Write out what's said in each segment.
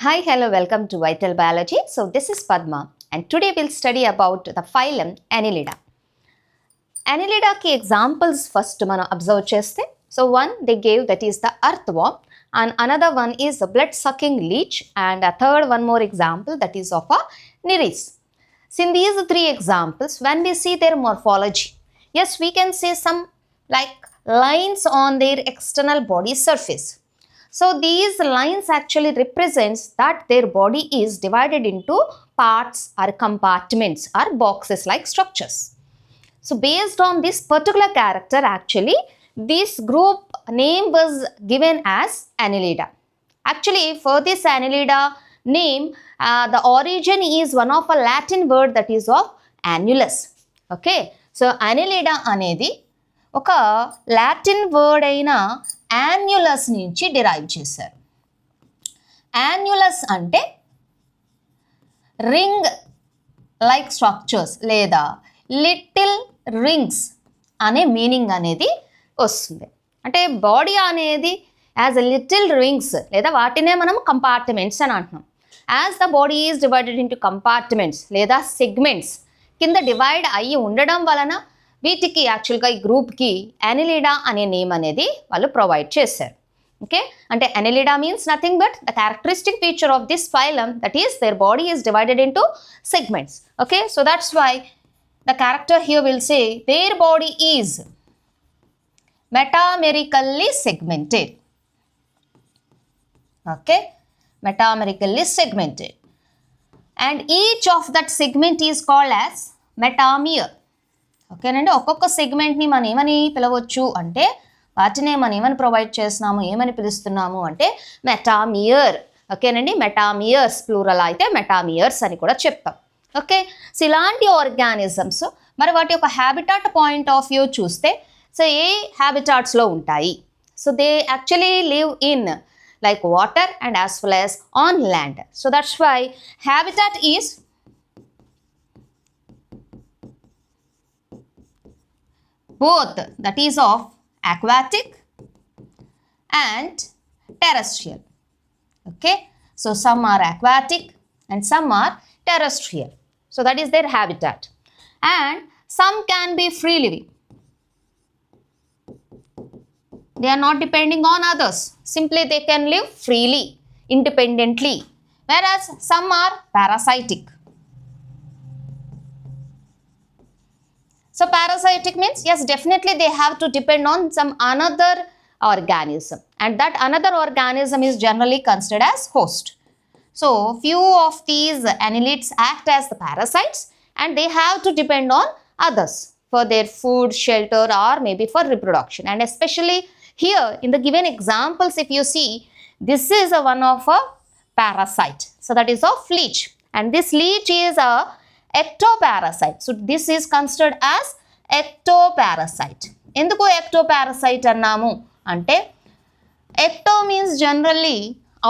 Hi, hello, welcome to Vital Biology. So this is Padma and today we'll study about the phylum Annelida. Annelida ki examples first మనం observe చేస్తే, so one they gave, that is the earthworm, and another one is the blood sucking leech, and a third one more example, that is of a Nereis. So in these three examples, when we see their morphology, yes, we can see some like lines on their external body surface. So these lines actually represents that their body is divided into parts or compartments or boxes like structures. So based on this particular character, actually this group name was given as Annelida. Actually for this Annelida name, the origin is one of a Latin word, that is of annulus. Okay, so Annelida అనేది ఒక Latin word అయిన annulus నుంచి derive చేశారు. Annulus అంటే ring like structures లేదా little rings అనే meaning అనేది వస్తుంది. అంటే బాడీ అనేది యాజ్ ఎ లిటిల్ రింగ్స్ లేదా వాటినే మనం కంపార్ట్మెంట్స్ అని అంటున్నాం. As the body is divided into compartments లేదా సెగ్మెంట్స్ కింద డివైడ్ అయ్యి ఉండడం వలన వీటికి యాక్చువల్గా ఈ గ్రూప్కి Annelida అనే నేమ్ అనేది వాళ్ళు ప్రొవైడ్ చేశారు. ఓకే, అంటే Annelida means nothing but the characteristic feature of this phylum, that is their body is divided into segments. Okay, so that's why the character here will say their body is metamerically segmented. Okay, metamerically segmented, and each of that segment is called as metamer. ఓకేనండి, ఒక్కొక్క సెగ్మెంట్ని మనం ఏమని పిలవచ్చు అంటే వాటినే మనం ఏమని provide చేస్తున్నాము, ఏమని పిలుస్తున్నాము అంటే మెటామియర్. ఓకేనండి, మెటామియర్స్ ప్లూరల్ అయితే మెటామియర్స్ అని కూడా చెప్తాం. ఓకే, సో ఇలాంటి ఆర్గానిజమ్స్ మరి వాటి యొక్క హ్యాబిటాట్ పాయింట్ ఆఫ్ వ్యూ చూస్తే, సో ఏ హ్యాబిటాట్స్లో ఉంటాయి? So they actually live in like water and as well as on land. So that's why habitat is both, that is of aquatic and terrestrial. Okay, so some are aquatic and some are terrestrial. So that is their habitat, and some can be free living. They are not depending on others. Simply they can live freely, independently. Whereas some are parasitic. So parasitic means, yes, definitely they have to depend on some another organism. And that another organism is generally considered as host. So few of these annelids act as the parasites and they have to depend on others for their food, shelter, or maybe for reproduction. And especially here in the given examples, if you see, this is a one of a parasite. So that is of leech, and this leech is a ectoparasite. So this is considered as ectoparasite. Enduku ectoparasite annamu ante ecto means generally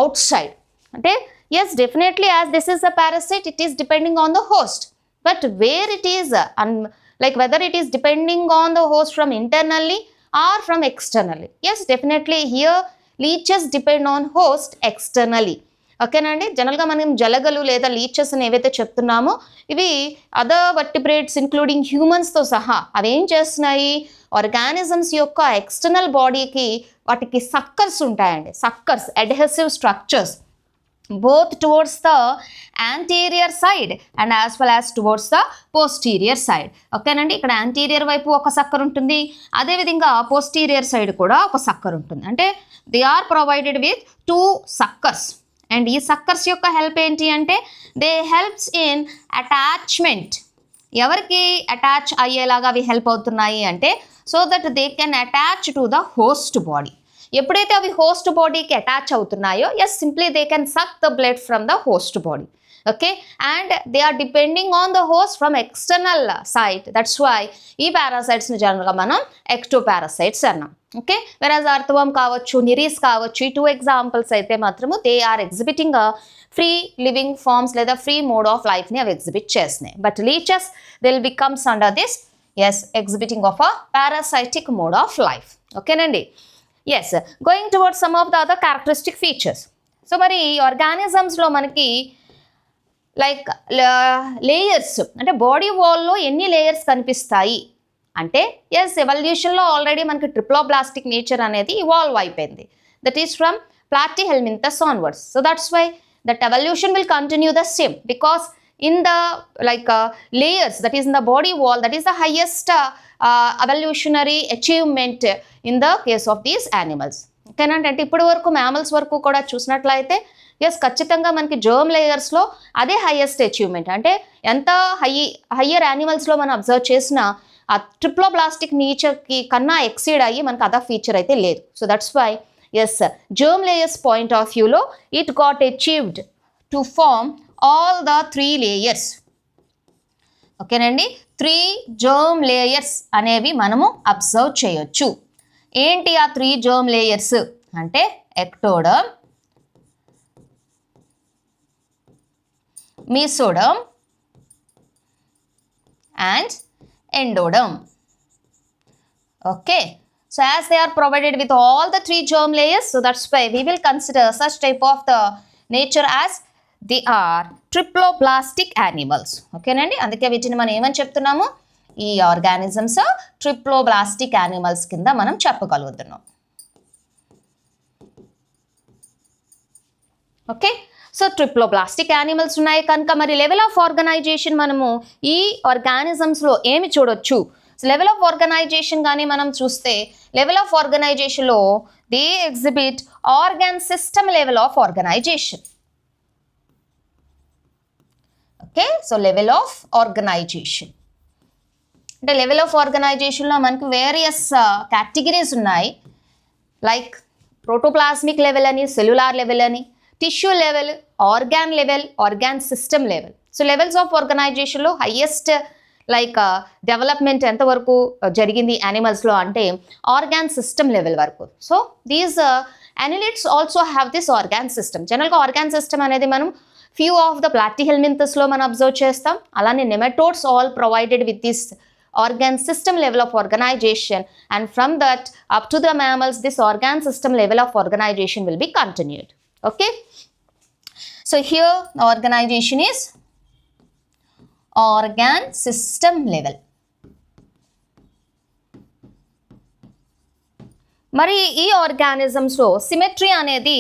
outside. Ante yes, definitely as this is a parasite, it is depending on the host, but where it is like whether it is depending on the host from internally or from externally. Yes, definitely here leeches depend on host externally. ఓకేనండి, జనరల్గా మనం జలగలు లేదా lychees అని ఏవైతే చెప్తున్నామో ఇవి other vertebrates including హ్యూమన్స్తో సహా అవి ఏం చేస్తున్నాయి, ఆర్గానిజమ్స్ యొక్క ఎక్స్టర్నల్ బాడీకి వాటికి సక్కర్స్ ఉంటాయండి. Suckers, adhesive structures, both towards the anterior side and as well as towards the posterior side. ఓకేనండి, ఇక్కడ యాంటీరియర్ వైపు ఒక సక్కర్ ఉంటుంది, అదేవిధంగా పోస్టీరియర్ సైడ్ కూడా ఒక సక్కర్ ఉంటుంది. అంటే they are provided with 2 suckers. And ఈ సక్కర్స్ యొక్క హెల్ప్ ఏంటి అంటే దే హెల్ప్స్ ఇన్ అటాచ్మెంట్. ఎవరికి అటాచ్ అయ్యేలాగా అవి హెల్ప్ అవుతున్నాయి అంటే so that they can attach to the host body. ఎప్పుడైతే అవి హోస్ట్ బాడీకి అటాచ్ అవుతున్నాయో, yes, simply they can suck the blood from the host body. Okay, and they are depending on the host from external side. That's why ఈ పారాసైట్స్ని జనరల్గా మనం ectoparasites అన్నాం. Okay, వెరాజ్ అర్థవం కావచ్చు, నిరీస్ కావచ్చు, ఈ 2 ఎగ్జాంపుల్స్ అయితే మాత్రము they are exhibiting free living forms లేదా ఫ్రీ మోడ్ ఆఫ్ లైఫ్ని అవి ఎగ్జిబిట్ చేస్తున్నాయి. But leeches they will becomes under this, yes, exhibiting of a parasitic mode of life. ఓకేనండి. Yes, going towards some of the other characteristic features. So మరి ఆర్గానిజమ్స్లో మనకి like layers అంటే బాడీ వాల్లో ఎన్ని లేయర్స్ కనిపిస్తాయి అంటే ఎస్ ఎవల్యూషన్లో ఆల్రెడీ మనకి ట్రిప్లోబ్లాస్టిక్ నేచర్ అనేది ఇవాల్వ్ అయిపోయింది. That is from platyhelminthes onwards. So that's why that evolution will continue the same because in the layers that is in the body wall, that is the highest evolutionary achievement in the case of these animals. ఓకేనంటే అంటే ఇప్పటి వరకు mammals వరకు కూడా చూసినట్లయితే yes ఖచ్చితంగా మనకి germ లేయర్స్లో అదే highest achievement. అంటే ఎంత హయ్యర్ యానిమల్స్లో మనం అబ్జర్వ్ చేసిన ఆ ట్రిప్లోబ్లాస్టిక్ నేచర్కి కన్నా ఎక్సీడ్ అయ్యి మనకు అదర్ ఫీచర్ అయితే లేదు. So that's why yes germ layers point of వ్యూలో it got achieved to form all the 3 layers. ఓకేనండి 3 జర్మ్ లేయర్స్ అనేవి మనము అబ్జర్వ్ చేయొచ్చు. ఏంటి ఆ 3 జర్మ్ లేయర్స్ అంటే ectoderm, mesoderm and endoderm. Okay, so as they are provided with all the 3 germ layers, so that's why we will consider such type of the nature as they are triploblastic animals. ఓకేనండి అందుకే వీటిని మనం ఏమని చెప్తున్నాము, ఈ organisms triploblastic animals కింద మనం చెప్పగలుగుతున్నాం. Okay, so triploblastic animals ఉన్నాయి కనుక మరి లెవెల్ ఆఫ్ ఆర్గనైజేషన్ మనము ఈ ఆర్గానిజమ్స్లో ఏమి చూడొచ్చు. లెవెల్ ఆఫ్ ఆర్గనైజేషన్ కానీ మనం చూస్తే లెవెల్ ఆఫ్ ఆర్గనైజేషన్లో they exhibit organ system level of organisation. Okay, so level of organisation అంటే లెవెల్ ఆఫ్ ఆర్గనైజేషన్లో మనకు వేరియస్ కేటగిరీస్ ఉన్నాయి. లైక్ ప్రోటోప్లాస్మిక్ లెవెల్ అని, సెల్యులార్ లెవెల్ అని, tissue level, organ level, organ system level. So levels of ఆర్గనైజేషన్లో highest like development ఎంతవరకు జరిగింది యానిమల్స్లో అంటే ఆర్గాన్ సిస్టమ్ లెవెల్ వరకు. So these annelids also have this organ system. జనరల్గా ఆర్గాన్ సిస్టమ్ అనేది మనం ఫ్యూ ఆఫ్ ద ప్లాటిహెల్మింథస్లో మనం అబ్జర్వ్ చేస్తాం. అలానే nematodes all provided with this organ system level of organization, and from that up to the mammals this organ system level of organization will be continued. Okay, so here the organization is organ system level. మరి ఈ ఆర్గానిజమ్స్లో symmetry అనేది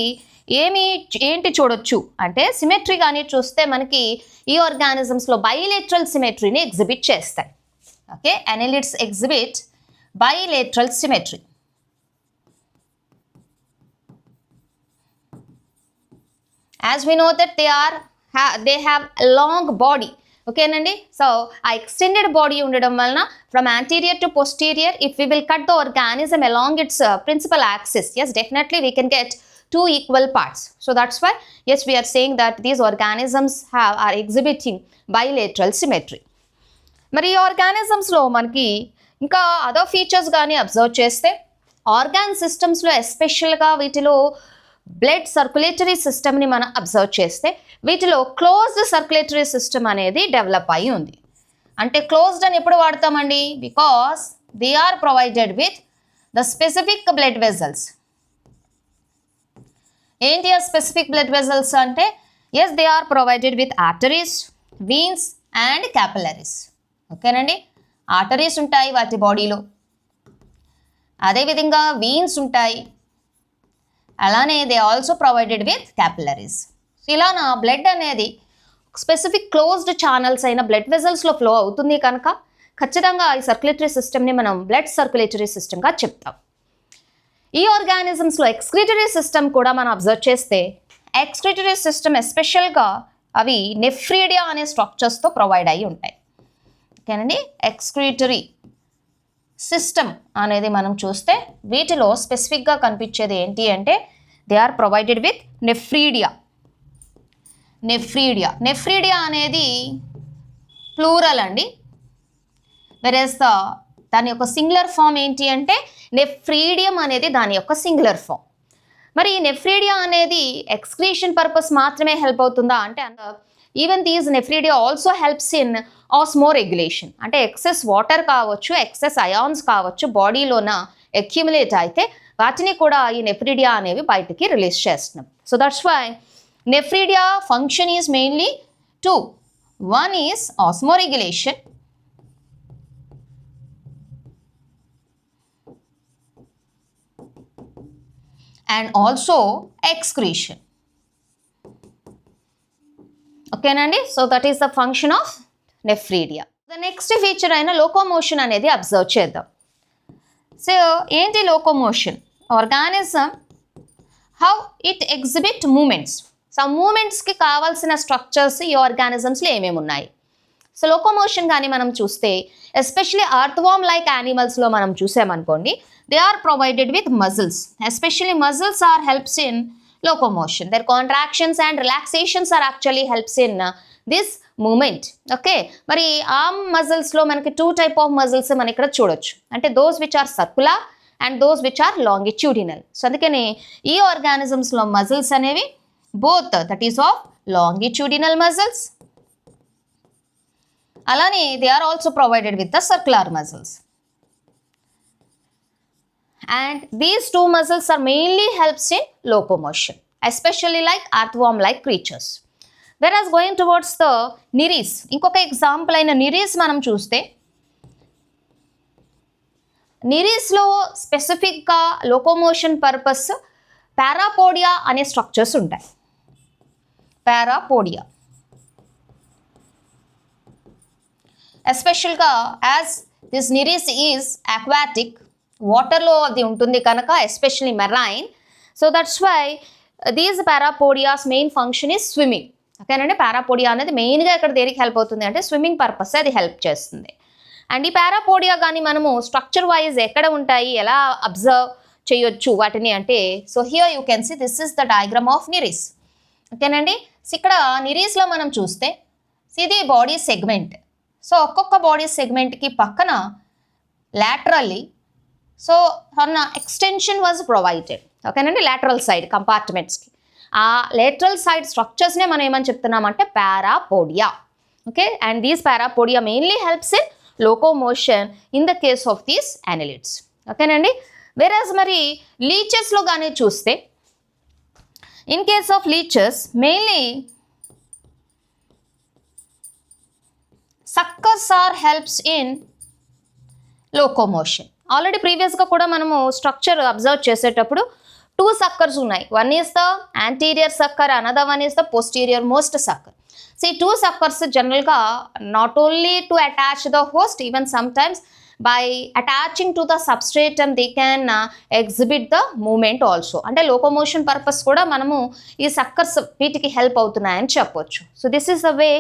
ఏంటి చూడొచ్చు అంటే symmetry కానీ చూస్తే మనకి ఈ ఆర్గానిజమ్స్లో బైలేటరల్ సిమెట్రీని ఎగ్జిబిట్ చేస్తాయి. Okay, annelids exhibit bilateral symmetry. As we know that they have a long body. Okay nandi, so a extended body undadam valna from anterior to posterior, if we will cut the organism along its principal axis, yes definitely we can get 2 equal parts. So that's why yes we are saying that these organisms are exhibiting bilateral symmetry. మరి ఈ ఆర్గానిజమ్స్లో మనకి ఇంకా other features కానీ observe చేస్తే organ సిస్టమ్స్లో ఎస్పెషల్గా వీటిలో blood circulatory సిస్టమ్ని మనం అబ్జర్వ్ చేస్తే వీటిలో క్లోజ్డ్ సర్క్యులేటరీ సిస్టమ్ అనేది డెవలప్ అయి ఉంది. అంటే క్లోజ్డ్ అని ఎప్పుడు వాడతామండి, because they are provided with the specific blood vessels. ఏంటి ఆ స్పెసిఫిక్ బ్లడ్ వెజల్స్ అంటే yes they are provided with arteries, veins and capillaries. ఓకేనండి, ఆర్టరీస్ ఉంటాయి వాటి బాడీలో, అదేవిధంగా వీన్స్ ఉంటాయి, అలానే they also provided with capillaries. ఇలా నా బ్లడ్ అనేది స్పెసిఫిక్ క్లోజ్డ్ ఛానల్స్ అయిన బ్లడ్ వెజల్స్లో ఫ్లో అవుతుంది కనుక ఖచ్చితంగా ఈ సర్క్యులేటరీ సిస్టమ్ని మనం బ్లడ్ సర్క్యులేటరీ సిస్టమ్గా చెప్తాం. ఈ ఆర్గానిజమ్స్లో ఎక్స్క్రీటరీ సిస్టమ్ కూడా మనం అబ్జర్వ్ చేస్తే ఎక్స్క్రీటరీ సిస్టమ్ ఎస్పెషల్గా అవి నెఫ్రీడియా అనే స్ట్రక్చర్స్తో ప్రొవైడ్ అయ్యి ఉంటాయి. ఓకేనండి, ఎక్స్క్రీటరీ సిస్టమ్ అనేది మనం చూస్తే వీటిలో స్పెసిఫిక్గా కనిపించేది ఏంటి అంటే they are provided with nephridia. Nephridia అనేది ప్లూరల్ అండి, వెరస్ దాని యొక్క సింగులర్ ఫామ్ ఏంటి అంటే నెఫ్రీడియం అనేది దాని యొక్క సింగులర్ ఫామ్. మరి ఈ నెఫ్రీడియా అనేది ఎక్స్క్రీషన్ పర్పస్ మాత్రమే హెల్ప్ అవుతుందా అంటే even these nephridia also helps in Osmo regulation. అంటే ఎక్సెస్ వాటర్ కావచ్చు, ఎక్సెస్ అయాన్స్ కావచ్చు బాడీలోన అక్యుములేట్ అయితే వాటిని కూడా ఈ నెఫ్రిడియా అనేవి బయటికి రిలీజ్ చేస్తున్నాం. So that's why nephridia function is mainly two. One is osmoregulation and also excretion. Okay నండి, so that is the function of nephridia. The next feature అయిన locomotion అనేది అబ్జర్వ్ చేద్దాం. సో ఏంటి locomotion? Organism how it exhibit movements. So మూమెంట్స్కి కావాల్సిన structures ఈ ఆర్గానిజమ్స్లో ఏమేమి ఉన్నాయి? సో లోకోమోషన్ కానీ మనం చూస్తే ఎస్పెషలీ ఆర్థ్వామ్ లైక్ యానిమల్స్లో మనం చూసామనుకోండి, they are provided with muscles. Especially muscles are helps in locomotion. Their contractions and relaxations are actually helps in this movement. Okay, మరి ఆర్మ్ మజిల్స్లో మనకి 2 type of muscles మనం ఇక్కడ చూడొచ్చు. అంటే those which are circular and those which are longitudinal. So అందుకని ఈ ఆర్గానిజమ్స్లో muscles అనేవి both that is of longitudinal muscles, అలానే they are also provided with the circular muscles. And these two muscles are mainly helps in locomotion, especially like earthworm like creatures. Whereas going towards the niris, ఇంకొక example అయిన nereis మనం చూస్తే, నిరీస్లో స్పెసిఫిక్గా locomotion purpose parapodia అనే structures ఉంటాయి. Parapodia ఎస్పెషల్గా as this nereis is aquatic, వాటర్లో అది ఉంటుంది కనుక, especially marine. So that's why these parapodias main function is swimming. ఓకేనండి, పారాపోడియా అనేది మెయిన్గా ఇక్కడ దేనికి హెల్ప్ అవుతుంది అంటే స్విమ్మింగ్ పర్పస్ అది హెల్ప్ చేస్తుంది. అండ్ ఈ పారాపోడియా కానీ మనము స్ట్రక్చర్ వైజ్ ఎక్కడ ఉంటాయి, ఎలా అబ్జర్వ్ చేయొచ్చు వాటిని అంటే, so here you can see this is the diagram of nereis. ఓకేనండి, సో ఇక్కడ నిరీస్లో మనం చూస్తే ఇది బాడీ సెగ్మెంట్. సో ఒక్కొక్క బాడీ సెగ్మెంట్కి పక్కన laterally సో అన్న ఎక్స్టెన్షన్ వాజ్ ప్రొవైడెడ్. ఓకేనండి, లాటరల్ సైడ్ కంపార్ట్మెంట్స్కి ఆ లేటరల్ సైడ్ స్ట్రక్చర్స్నే మనం ఏమని చెప్తున్నామంటే parapodia. Okay, and these parapodia mainly helps in locomotion in the case of these annelids. ఓకేనండి, వేరేస్ మరి లీచెస్లో కానీ చూస్తే, in case of lychees mainly suckers are helps in locomotion. Already ప్రీవియస్గా కూడా మనము స్ట్రక్చర్ అబ్జర్వ్ చేసేటప్పుడు 2 సక్కర్స్ ఉన్నాయి. One is the anterior sucker, another one is the posterior most sucker. So ఈ 2 సక్కర్స్ జనరల్గా not only to attach the host, even sometimes by attaching to the substratum they can exhibit the movement also. అంటే locomotion purpose కూడా మనము ఈ suckers వీటికి help అవుతున్నాయని చెప్పొచ్చు. So this is the way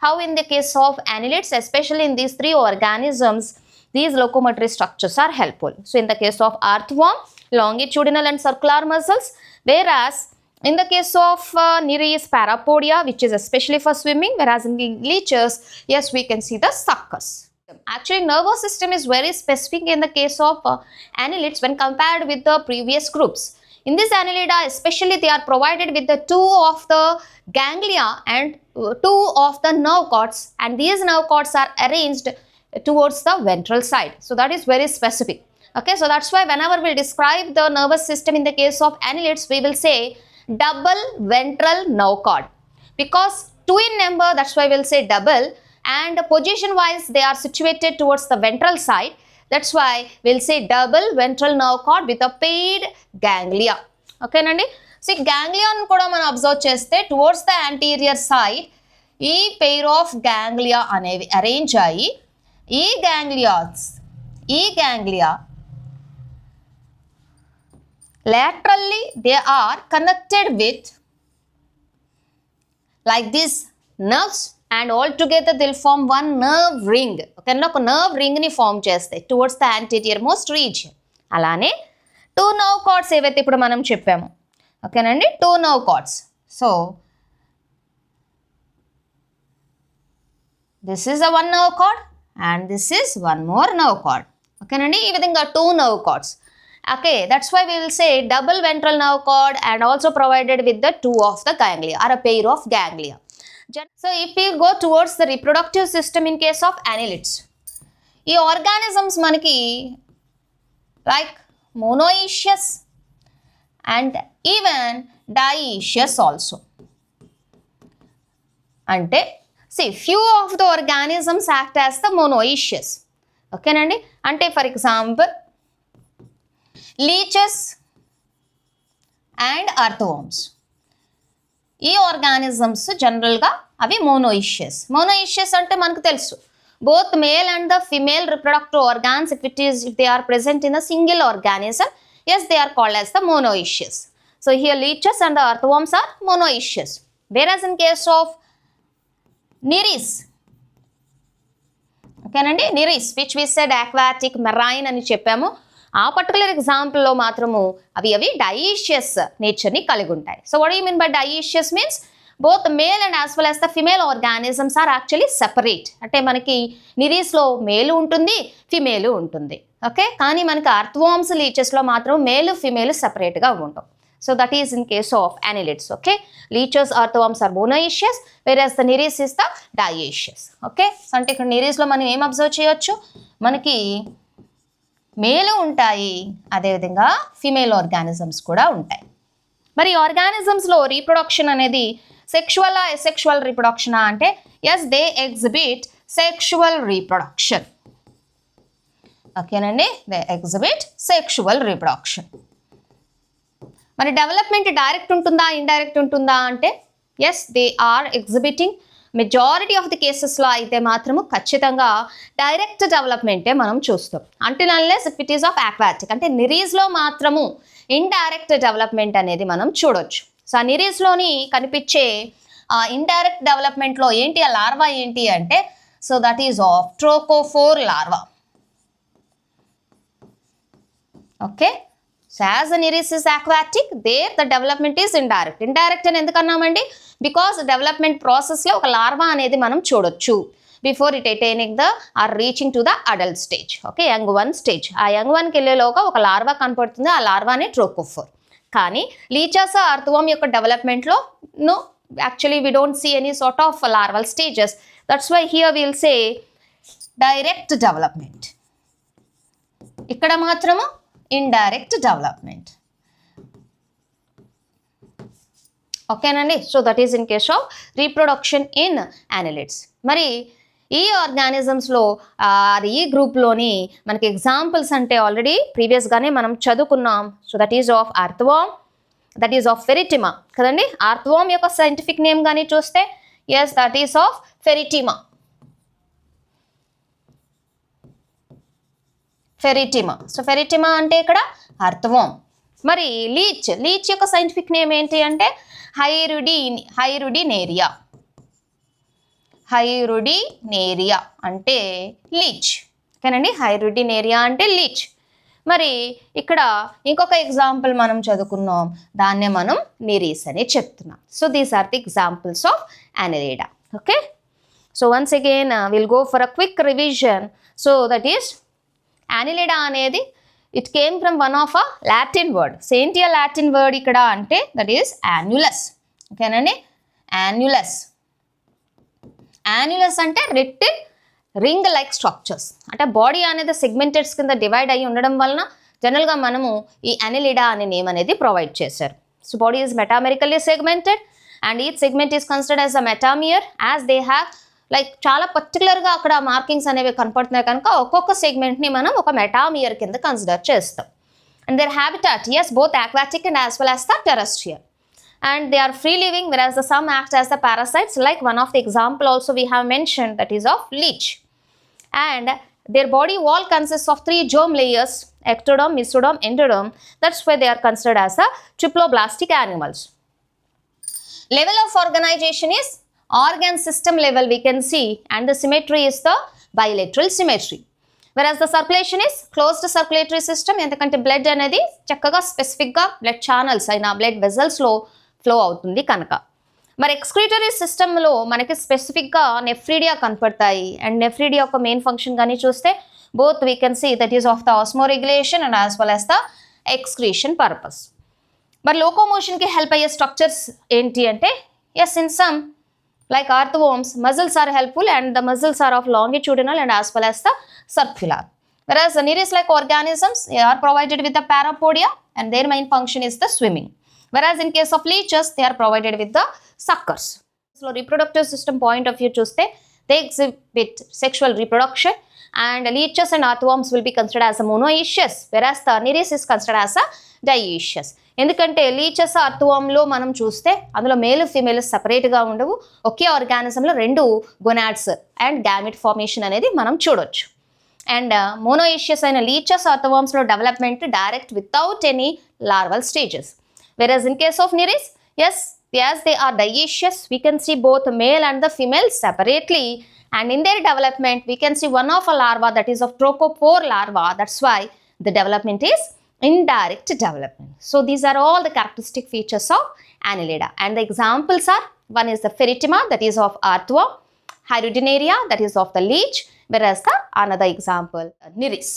how in the case of annelids, especially in these 3 organisms, these locomotory structures are helpful. So in the case of earthworm, longitudinal and circular muscles, whereas in the case of niris, parapodia, which is especially for swimming, whereas in the leeches, yes, we can see the suckers. Actually, nervous system is very specific in the case of annelids when compared with the previous groups. In this annelida, especially they are provided with the 2 of the ganglia and 2 of the nerve cords, and these nerve cords are arranged towards the ventral side. So that is very specific. Okay, so that's why whenever we describe the nervous system in the case of annelids, we will say double ventral nerve cord, because 2 in number, that's why we'll say double, and position wise they are situated towards the ventral side. That's why we'll say double ventral nerve cord with a paired ganglia. Okay nandi, so ganglia kuda మనం observe చేస్తే towards the anterior side ఈ pair of ganglia అనేవి arrange అయ్యి ఈ ganglia laterally they are connected with like this nerves, and all together they'll form one nerve ring. Okay, ఒక nerve ring ని form చేస్తాయి towards the anterior most region. అలానే 2 nerve cords ఏవైతే ఇప్పుడు మనం చెప్పాము, ఓకేనండి, 2 nerve cords. So this is a one nerve cord and this is one more nerve cord. Okay nandi, ee vidhanga 2 nerve cords. Okay, that's why we will say double ventral nerve cord and also provided with the 2 of the ganglia or a pair of ganglia. So if we go towards the reproductive system in case of annelids, ee organisms manaki like monoecious and even dioecious also. అంటే see few of the organisms act as the monoecious. ఓకేనండి, అంటే for example lychees and అర్థవర్మ్స్, ఈ organisms జనరల్గా అవి మోనోయిషియస్. మోనోయిషియస్ అంటే మనకు తెలుసు, both male and the female reproductive organs, if they are present in a single organism, yes, they are called as the monoecious. So here leeches and the earthworms are monoecious, whereas in case of niris, ఓకేనండి, Nereis which we said aquatic, marine అని చెప్పాము, ఆ particular ఎగ్జాంపుల్లో మాత్రము అవి డయోషియస్ నేచర్ని కలిగి ఉంటాయి. So what you mean by dioecious means both male and as well as the female organisms are actually separate. అంటే మనకి నిరీస్లో మేలు ఉంటుంది, ఫిమేలు ఉంటుంది. ఓకే, కానీ మనకి అర్థవర్మ్స్ లీచెస్లో మాత్రం మేలు ఫిమేలు సెపరేట్గా ఉంటాం. So that is in case of annelids. Okay, leeches earthworms are monoecious, whereas the niris is the dioecious. Okay, so అంటే ఇక్కడ నిరీస్లో మనం ఏం అబ్జర్వ్ చేయొచ్చు, మనకి మేలు ఉంటాయి, అదేవిధంగా ఫిమేల్ ఆర్గానిజమ్స్ కూడా ఉంటాయి. మరి ఆర్గానిజమ్స్లో రీప్రొడక్షన్ అనేది సెక్షువల్ అసెక్షువల్ రీప్రొడక్షనా అంటే yes, they exhibit sexual reproduction. ఓకేనండి, దే ఎగ్జిబిట్ సెక్షువల్ రీప్రొడక్షన్. మరి డెవలప్మెంట్ డైరెక్ట్ ఉంటుందా ఇండైరెక్ట్ ఉంటుందా అంటే yes, they are exhibiting. Majority of the కేసెస్లో అయితే మాత్రము ఖచ్చితంగా డైరెక్ట్ డెవలప్మెంటే మనం చూస్తాం, until unless it is of aquatic. అంటే నిరీస్లో మాత్రము ఇండైరెక్ట్ డెవలప్మెంట్ అనేది మనం చూడొచ్చు. సో ఆ నిరీస్లోని కనిపించే ఇండైరెక్ట్ డెవలప్మెంట్లో ఏంటి, ఆ లార్వా ఏంటి అంటే, so that is of trochophore larva. Okay, so as the Nereis is aquatic, there the development is indirect. Indirect అని ఎందుకన్నామండి, బికాస్ డెవలప్మెంట్ ప్రాసెస్లో ఒక లార్వా అనేది మనం చూడొచ్చు before it attaining the or reaching to the adult stage. Okay, young one stage. ఆ young వన్కి వెళ్ళేలోగా ఒక లార్వా కనపడుతుంది, ఆ లార్వానే ట్రోకోఫోర్. కానీ లీచెస్ అర్థవర్మ్ యొక్క డెవలప్మెంట్లో no, actually we don't see any sort of larval stages. That's why here will say direct development. ఇక్కడ మాత్రము ఇండైరెక్ట్ డెవలప్మెంట్. ఓకేనండి, so that is in case of reproduction in annelids. మరి ఈ ఆర్గానిజమ్స్లో ఈ గ్రూప్లోని మనకి ఎగ్జాంపుల్స్ అంటే ఆల్రెడీ ప్రీవియస్గానే మనం చదువుకున్నాం. So that is of earthworm, that is of Pheretima కదండి. అర్థవర్మ్ యొక్క సైంటిఫిక్ నేమ్ కానీ చూస్తే yes, that is of Pheretima. Pheretima, so Pheretima అంటే ఇక్కడ అర్థవర్మ్. మరి లీచ్ యొక్క సైంటిఫిక్ నేమ్ ఏంటి అంటే హైరుడినేరియా. హైరుడినేరియా అంటే లీచ్. ఓకేనండి, హైరుడినేరియా అంటే లీచ్. మరి ఇక్కడ ఇంకొక ఎగ్జాంపుల్ మనం చదువుకున్నాం, దాన్నే మనం నిరీస్ అని చెప్తున్నాం. So these are the examples of annelida. Okay, so once again will go for a quick revision. So that is annelida అనేది it came from one of a Latin word. ఏంటి ఆ Latin word ఇక్కడ అంటే that is annulus. ఓకేనండి, annulus. Annulus అంటే little ring like structures, అంటే body అనేది సెగ్మెంటెడ్స్ కింద డివైడ్ అయ్యి ఉండడం వలన జనరల్గా మనము ఈ annelida అనే నేమ్ అనేది ప్రొవైడ్ చేశారు. So body is metamerically segmented and each segment is considered as a metamere as they have like చాలా పర్టికులర్గా అక్కడ మార్కింగ్స్ అనేవి కనపడుతున్నాయి కనుక ఒక్కొక్క సెగ్మెంట్ని మనం ఒక మెటామియర్ కింద కన్సిడర్ చేస్తాం. And their habitat is both aquatic and as well as the terrestrial. And they are free living, whereas the some act as the parasites, like one of the example also we have mentioned, that is of leech. And their body wall consists of 3 germ layers, ectoderm, mesoderm, endoderm. That's why they are considered as a triploblastic animals. Level of organization is organ system level we can see, and the symmetry is the bilateral symmetry. Whereas the circulation is closed circulatory system, ఎందుకంటే blood అనేది చక్కగా స్పెసిఫిక్గా blood channels అయిన blood వెజల్స్లో flow అవుతుంది కనుక. మరి excretory సిస్టంలో మనకి స్పెసిఫిక్గా నెఫ్రీడియా కనపడతాయి. అండ్ నెఫ్రీడియా యొక్క మెయిన్ ఫంక్షన్ కానీ చూస్తే both we can see that is of the osmoregulation and as well as the excretion purpose. మరి లోకోమోషన్కి హెల్ప్ అయ్యే స్ట్రక్చర్స్ ఏంటి అంటే yes, in some like earthworms, muscles are helpful and the muscles are of longitudinal and as well as the circular. Whereas the Nereis-like organisms, they are provided with the parapodia and their main function is the swimming. Whereas in case of leeches, they are provided with the suckers. So reproductive system point of view చూస్తే they exhibit sexual reproduction, and leeches and earthworms will be considered as a monoecious, whereas the Nereis is considered as a dioecious. ఎందుకంటే lychees అర్థవంలో మనం చూస్తే అందులో male female సపరేట్గా ఉండవు, ఒకే ఆర్గానిజంలో రెండు gonads and gamete formation అనేది మనం చూడొచ్చు. అండ్ మోనోయిషియస్ అయిన లీచెస్ అర్థవర్మ్స్లో development direct without any larval stages. Whereas in case of Nereis, yes, as they are dioecious, we can see both male and the female separately, and in their development we can see one of a larva, that is of tropopore larva. That's why the development is indirect development. So these are all the characteristic features of Annelida, and the examples are, one is the Pheretima, that is of earthworm, Hirudinaria, that is of the leech, whereas the another example Nereis.